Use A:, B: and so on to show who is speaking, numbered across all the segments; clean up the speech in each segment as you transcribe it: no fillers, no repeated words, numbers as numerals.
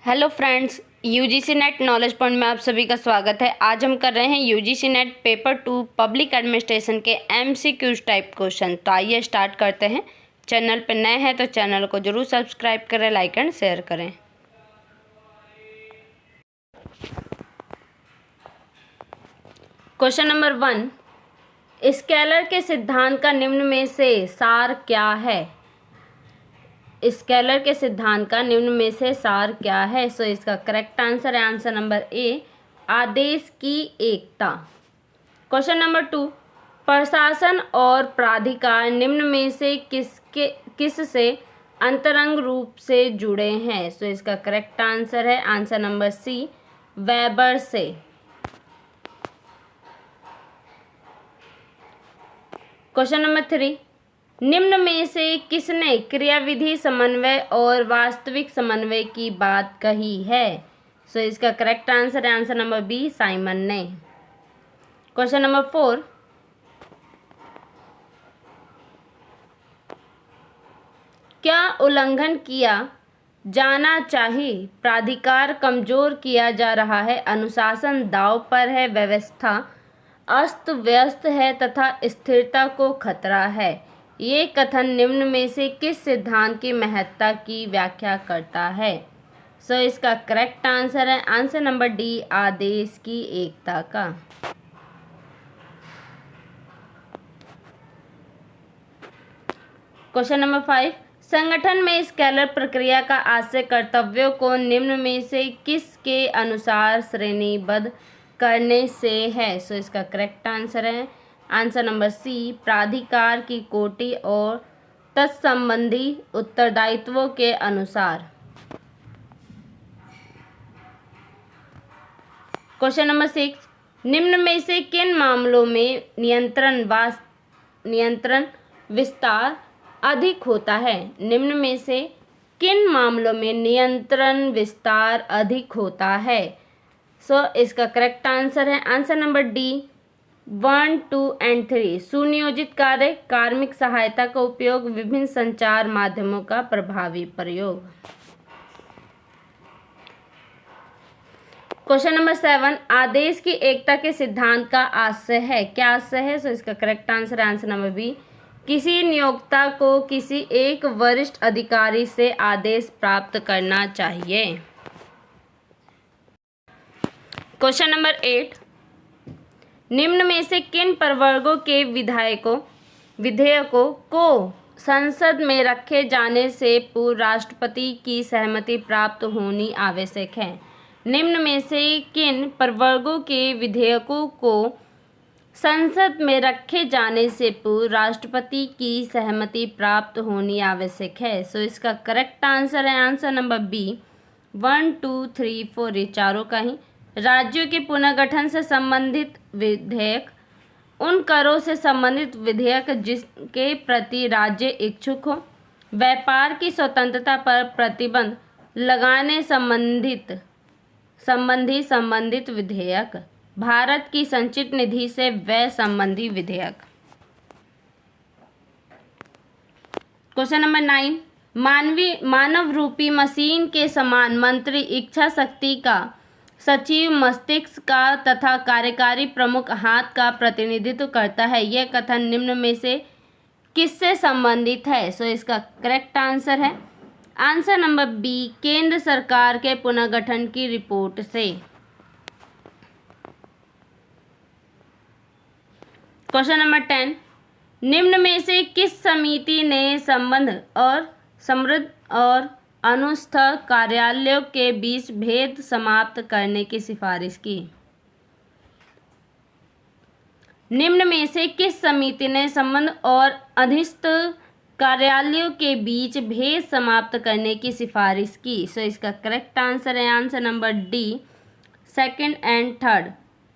A: Hello friends, UGC net knowledge point में आप सभी का स्वागत है। आज हम कर रहे हैं UGC net paper 2 public administration के एमसीक्यूज टाइप क्वेश्चन। तो आइए स्टार्ट करते हैं। चैनल पर नए हैं तो चैनल को जरूर सब्सक्राइब करें, लाइक एंड शेयर करें। क्वेश्चन नंबर 1, स्केलर के सिद्धांत का निम्न में से सार क्या है? स्केलर के सिद्धांत का निम्न में से सार क्या है? सो इसका करेक्ट आंसर है आंसर नंबर ए, आदेश की एकता। क्वेश्चन नंबर 2, प्रशासन और प्राधिकार निम्न में से किस से अंतरंग रूप से जुड़े हैं? सो इसका करेक्ट आंसर है आंसर नंबर सी, वेबर से। क्वेश्चन नंबर 3, निम्न में से किसने क्रियाविधि समन्वय और वास्तविक समन्वय की बात कही है? सो इसका करेक्ट आंसर है आंसर नंबर बी, साइमन ने। क्वेश्चन नंबर 4, क्या उल्लंघन किया जाना चाहिए? प्राधिकार कमजोर किया जा रहा है, अनुशासन दांव पर है, व्यवस्था अस्त व्यस्त है तथा स्थिरता को खतरा है। ये कथन निम्न में से किस सिद्धांत की महत्ता की व्याख्या करता है? सो इसका करेक्ट आंसर है आंसर नंबर डी, आदेश की एकता का। क्वेश्चन नंबर 5, संगठन में स्केलर प्रक्रिया का आशय कर्तव्यों को निम्न में से किसके अनुसार श्रेणीबद्ध करने से है? सो इसका करेक्ट आंसर है आंसर नंबर सी, प्राधिकार की कोटि और तत्संबंधी उत्तरदायित्वों के अनुसार। क्वेश्चन नंबर 6, निम्न में से किन मामलों में नियंत्रण विस्तार अधिक होता है? निम्न में से किन मामलों में नियंत्रण विस्तार अधिक होता है? सो इसका करेक्ट आंसर है आंसर नंबर डी, 1, 2 एंड 3। सुनियोजित कार्य, कार्मिक सहायता का उपयोग, विभिन्न संचार माध्यमों का प्रभावी प्रयोग। क्वेश्चन नंबर 7, आदेश की एकता के सिद्धांत का आशय है, क्या आशय है? सो इसका करेक्ट आंसर है आंसर नंबर बी, किसी नियोक्ता को किसी एक वरिष्ठ अधिकारी से आदेश प्राप्त करना चाहिए। क्वेश्चन नंबर 8, निम्न में से किन प्रवर्गों के विधेयकों को संसद में रखे जाने से पूर्व राष्ट्रपति की सहमति प्राप्त होनी आवश्यक है? निम्न में से किन प्रवर्गों के विधेयकों को संसद में रखे जाने से पूर्व राष्ट्रपति की सहमति प्राप्त होनी आवश्यक है? सो इसका करेक्ट आंसर है आंसर नंबर बी, 1, 2, 3, 4, ये चारों का ही। राज्यों के पुनर्गठन से संबंधित विधेयक, उन करों से संबंधित विधेयक जिसके प्रति राज्य इच्छुक हो, व्यापार की स्वतंत्रता पर प्रतिबंध लगाने संबंधित विधेयक, भारत की संचित निधि से व्यय संबंधी विधेयक। क्वेश्चन नंबर 9, मानव रूपी मशीन के समान मंत्री इच्छा शक्ति का, सचिव मस्तिष्क का तथा कार्यकारी प्रमुख हाथ का प्रतिनिधित्व करता है। यह कथन निम्न में से किससे संबंधित है? सो इसका करेक्ट आंसर है आंसर नंबर बी, केंद्र सरकार के पुनर्गठन की रिपोर्ट से। क्वेश्चन नंबर 10, निम्न में से किस समिति ने संबंध और समृद्ध और अनुस्थ कार्यालयों के बीच भेद समाप्त करने की सिफारिश की? निम्न में से किस समिति ने संबंध और अधीनस्थ कार्यालयों के बीच भेद समाप्त करने की सिफारिश की? सो इसका करेक्ट आंसर है answer number D, 2nd and 3rd,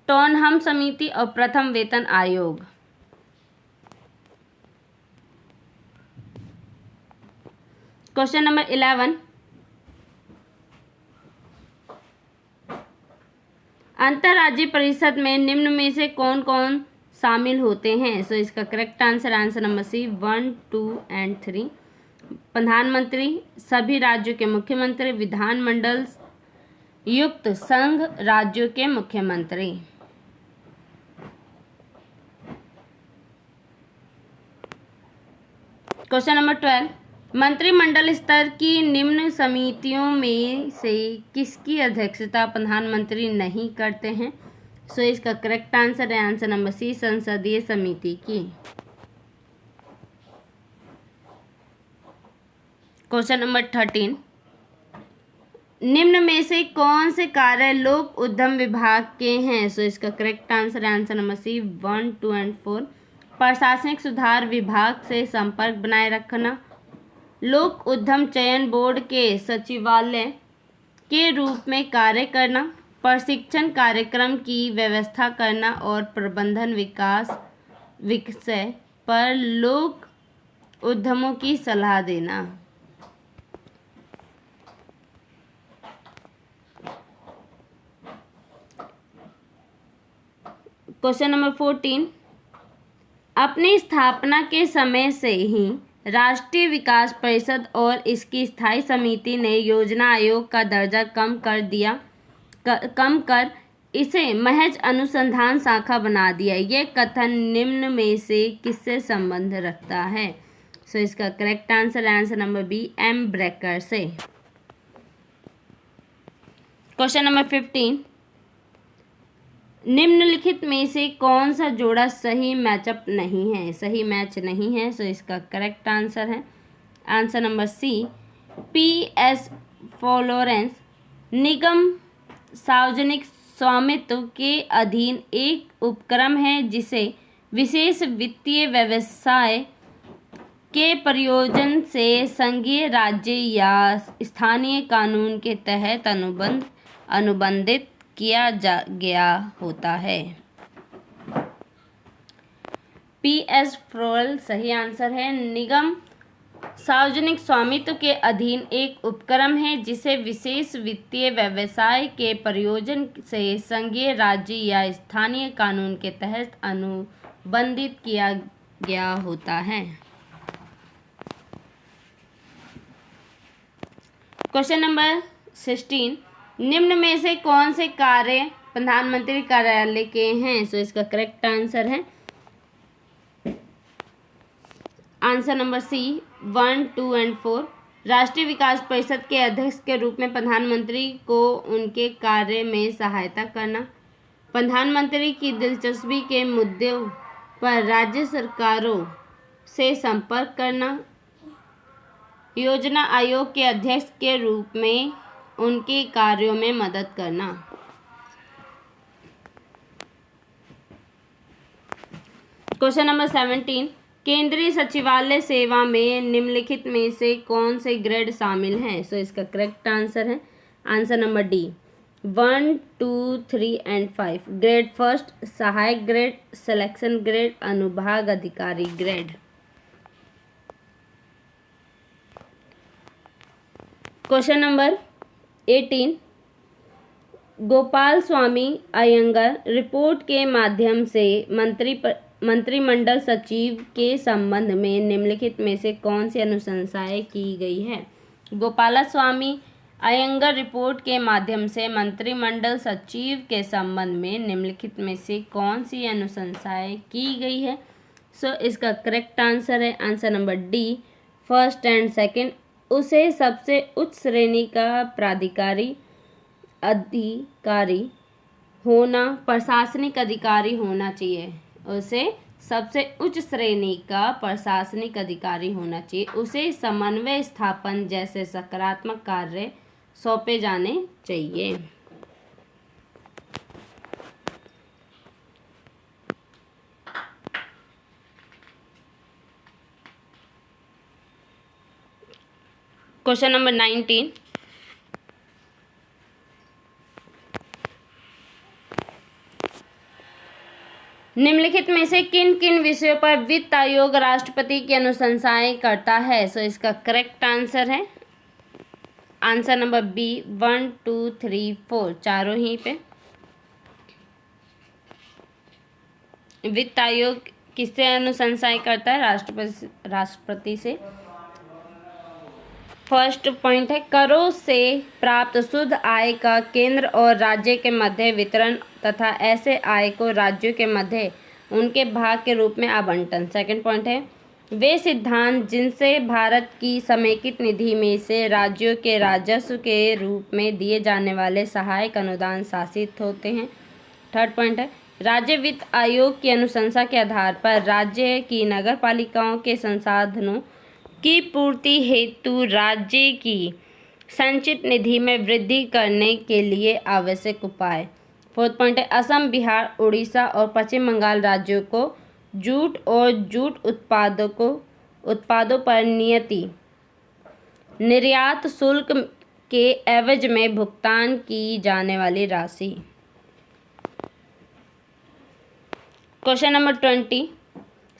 A: टोनहम समिति और प्रथम वेतन आयोग। क्वेश्चन नंबर 11, अंतर्राज्यीय परिषद में निम्न में से कौन कौन शामिल होते हैं? सो इसका correct answer answer number C, 1, 2 and 3। प्रधानमंत्री, सभी राज्यों के मुख्यमंत्री, विधानमंडल, युक्त संघ राज्यों के मुख्यमंत्री। क्वेश्चन नंबर 12, मंत्रिमंडल स्तर की निम्न समितियों में से किसकी अध्यक्षता प्रधानमंत्री नहीं करते हैं? सो इसका करेक्ट आंसर है आंसर नंबर सी, संसदीय समिति की। क्वेश्चन नंबर 13, निम्न में से कौन से कार्य लोक उद्यम विभाग के हैं? सो इसका करेक्ट आंसर है आंसर नंबर सी 1, 2 एंड 4। प्रशासनिक सुधार विभाग से संपर्क बनाए रखना, लोक उद्यम चयन बोर्ड के सचिवालय के रूप में कार्य करना, प्रशिक्षण कार्यक्रम की व्यवस्था करना और प्रबंधन विषय पर लोक उद्यमों की सलाह देना। क्वेश्चन नंबर 14, अपनी स्थापना के समय से ही राष्ट्रीय विकास परिषद और इसकी स्थायी समिति ने योजना आयोग का दर्जा कम कर इसे महज अनुसंधान शाखा बना दिया। यह कथन निम्न में से किससे संबंध रखता है? सो इसका करेक्ट आंसर है आंसर नंबर बी, एम ब्रेकर से। क्वेश्चन नंबर 15, निम्नलिखित में से कौन सा जोड़ा सही मैचअप नहीं है, सही मैच नहीं है? सो इसका करेक्ट आंसर है answer number C, P S. Florence निगम सार्वजनिक स्वामित्व के अधीन एक उपक्रम है जिसे विशेष वित्तीय व्यवसाय के प्रयोजन से संघीय, राज्य या स्थानीय कानून के तहत अनुबंधित किया गया होता है। पी.एस. फ्लोरेंस सही आंसर है। निगम सार्वजनिक स्वामित्व के अधीन एक उपक्रम है जिसे विशेष वित्तीय व्यवसाय के प्रयोजन से संघीय, राज्य या स्थानीय कानून के तहत अनुबंधित किया गया होता है। क्वेश्चन नंबर 16, निम्न में से कौन से कार्य प्रधानमंत्री कार्यालय के हैं? सो इसका करेक्ट आंसर है आंसर नंबर सी 1, 2 एंड 4। राष्ट्रीय विकास परिषद के अध्यक्ष के रूप में प्रधानमंत्री को उनके कार्य में सहायता करना, प्रधानमंत्री की दिलचस्पी के मुद्दों पर राज्य सरकारों से संपर्क करना, योजना आयोग के अध्यक्ष के रूप में उनके कार्यों में मदद करना। क्वेश्चन नंबर 17, केंद्रीय सचिवालय सेवा में निम्नलिखित में से कौन से ग्रेड शामिल हैं? सो इसका करेक्ट आंसर है answer number D 1, 2, 3 and 5। Grade first सहायक ग्रेड, सिलेक्शन ग्रेड, अनुभाग अधिकारी grade. Question number 18, Gopal Swami Iyengar report के माध्यम से मंत्रिमंडल सचिव के संबंध में निम्नलिखित में से कौन सी अनुशंसाएं की गई है? गोपालस्वामी अयंगर रिपोर्ट के माध्यम से मंत्रिमंडल सचिव के संबंध में निम्नलिखित में से कौन सी अनुशंसाएं की गई है? सो इसका करेक्ट आंसर है answer number D, first and second. उसे सबसे उच्च श्रेणी का प्राधिकारी अधिकारी होना, प्रशासनिक अधिकारी होना चाहिए। उसे सबसे उच्च श्रेणी का प्रशासनिक अधिकारी होना चाहिए। उसे समन्वय स्थापन जैसे सकारात्मक कार्य सौंपे जाने चाहिए। क्वेश्चन नंबर 19, निम्नलिखित में से किन किन विषयों पर वित्त आयोग राष्ट्रपति की अनुशंसाएं करता है? सो इसका करेक्ट आंसर है आंसर नंबर बी 1, 2, 3, 4 चारों ही पे। वित्त आयोग किससे अनुशंसाएं करता है? राष्ट्रपति से। फर्स्ट पॉइंट है करों से प्राप्त शुद्ध आय का केंद्र और राज्य के मध्य वितरण तथा ऐसे आय को राज्यों के मध्य उनके भाग के रूप में आवंटन। सेकंड पॉइंट है वे सिद्धांत जिनसे भारत की समेकित निधि में से राज्यों के राजस्व के रूप में दिए जाने वाले सहायक अनुदान शासित होते हैं। थर्ड पॉइंट है राज्य वित्त आयोग की अनुशंसा के आधार पर राज्य की नगर पालिकाओं के संसाधनों की पूर्ति हेतु राज्य की संचित निधि में वृद्धि करने के लिए आवश्यक उपाय। फोर्थ पॉइंट है असम, बिहार, उड़ीसा और पश्चिम बंगाल राज्यों को जूट और जूट उत्पादों पर निर्यात शुल्क के एवज में भुगतान की जाने वाली राशि। क्वेश्चन नंबर 20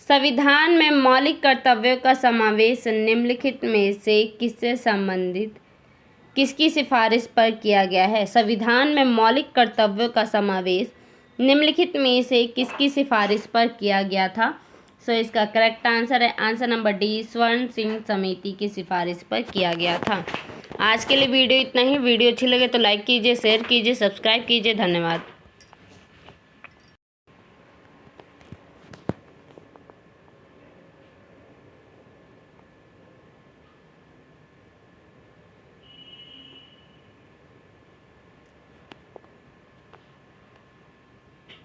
A: संविधान में मौलिक कर्तव्यों का समावेश निम्नलिखित में से किससे संबंधित किसकी सिफारिश पर किया गया है। संविधान में मौलिक कर्तव्यों का समावेश निम्नलिखित में से किसकी सिफारिश पर किया गया था। सो इसका करेक्ट आंसर है आंसर नंबर डी, स्वर्ण सिंह समिति की सिफारिश पर किया गया था। आज के लिए वीडियो इतना ही। वीडियो अच्छी लगे तो लाइक कीजिए, शेयर कीजिए, सब्सक्राइब कीजिए। धन्यवाद।